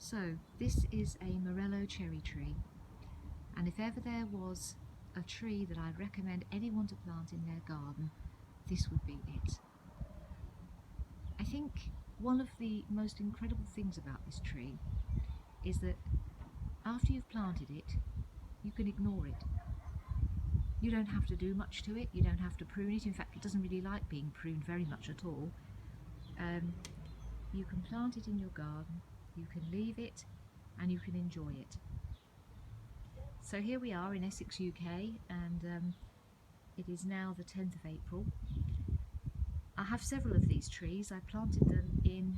So this is a Morello cherry tree, and if ever there was a tree that I'd recommend anyone to plant in their garden, this would be it. I think one of the most incredible things about this tree is that after you've planted it, you can ignore it. You don't have to do much to it, you don't have to prune it. In fact, it doesn't really like being pruned very much at all. You can plant it in your garden, you can leave it, and you can enjoy it. So here we are in Essex, UK, and it is now the 10th of April. I have several of these trees. I planted them in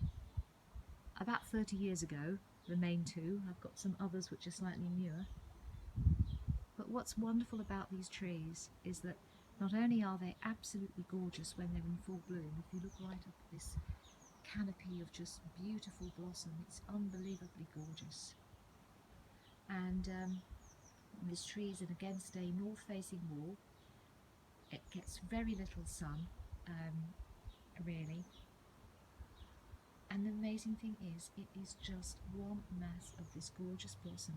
about 30 years ago, the main two. I've got some others which are slightly newer. But what's wonderful about these trees is that not only are they absolutely gorgeous when they're in full bloom, if you look right up at this canopy of just beautiful blossom, it's unbelievably gorgeous. And this tree is against a north-facing wall. It gets very little sun, really. And the amazing thing is, it is just one mass of this gorgeous blossom.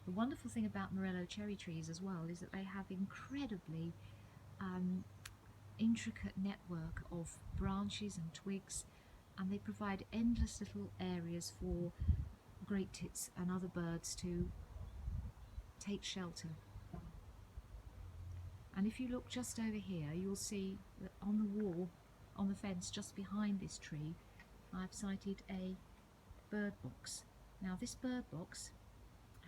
The wonderful thing about Morello cherry trees as well is that they have incredibly intricate network of branches and twigs, and they provide endless little areas for great tits and other birds to take shelter. And if you look just over here, you'll see that on the wall, on the fence just behind this tree, I've sited a bird box. Now this bird box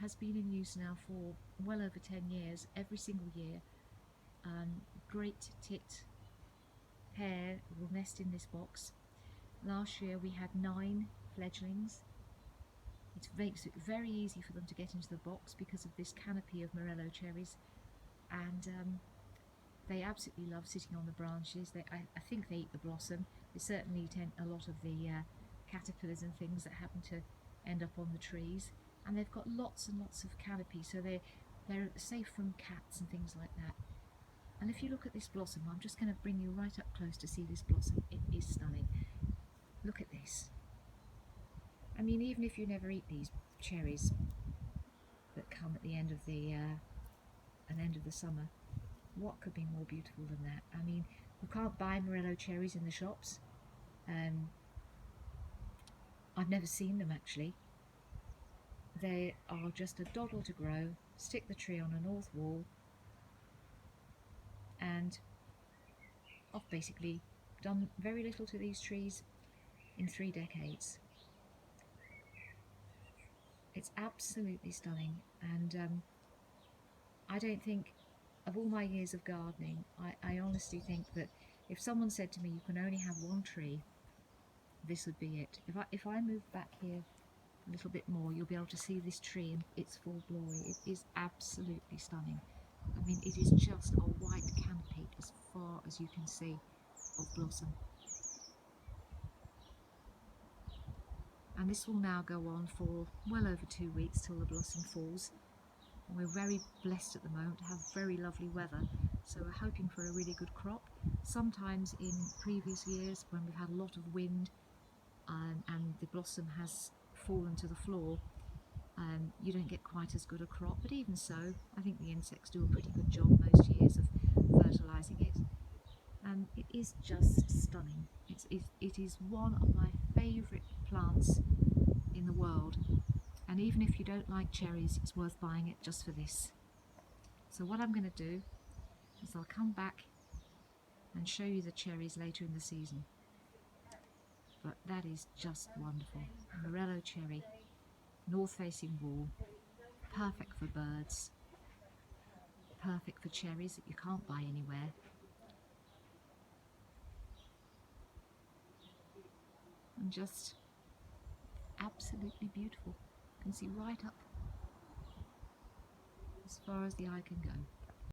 has been in use now for well over 10 years, every single year. Great tit hare will nest in this box. Last year we had 9 fledglings. It makes it very easy for them to get into the box because of this canopy of Morello cherries, and they absolutely love sitting on the branches. I think they eat the blossom. They certainly eat a lot of the caterpillars and things that happen to end up on the trees, and they've got lots and lots of canopy, so they're safe from cats and things like that. And if you look at this blossom, I'm just going to bring you right up close to see this blossom. It is stunning. Look at this. I mean, even if you never eat these cherries that come at the end of the summer, what could be more beautiful than that? I mean, you can't buy Morello cherries in the shops. I've never seen them actually. They are just a doddle to grow. Stick the tree on a north wall, and I've basically done very little to these trees in 3 decades. It's absolutely stunning, and I don't think, of all my years of gardening, I honestly think that if someone said to me you can only have one tree, this would be it. If I move back here a little bit more, you'll be able to see this tree in its full glory. It is absolutely stunning. I mean, it is just a white canopy as far as you can see of blossom. And this will now go on for well over 2 weeks till the blossom falls. And we're very blessed at the moment to have very lovely weather, so we're hoping for a really good crop. Sometimes in previous years when we've had a lot of wind and the blossom has fallen to the floor, you don't get quite as good a crop, but even so, I think the insects do a pretty good job most years of fertilising it. And it is just stunning. It is one of my favourite plants in the world, and even if you don't like cherries, it's worth buying it just for this. So what I'm going to do is I'll come back and show you the cherries later in the season. But that is just wonderful. Morello cherry, north-facing wall, perfect for birds, perfect for cherries that you can't buy anywhere. And just absolutely beautiful. You can see right up as far as the eye can go.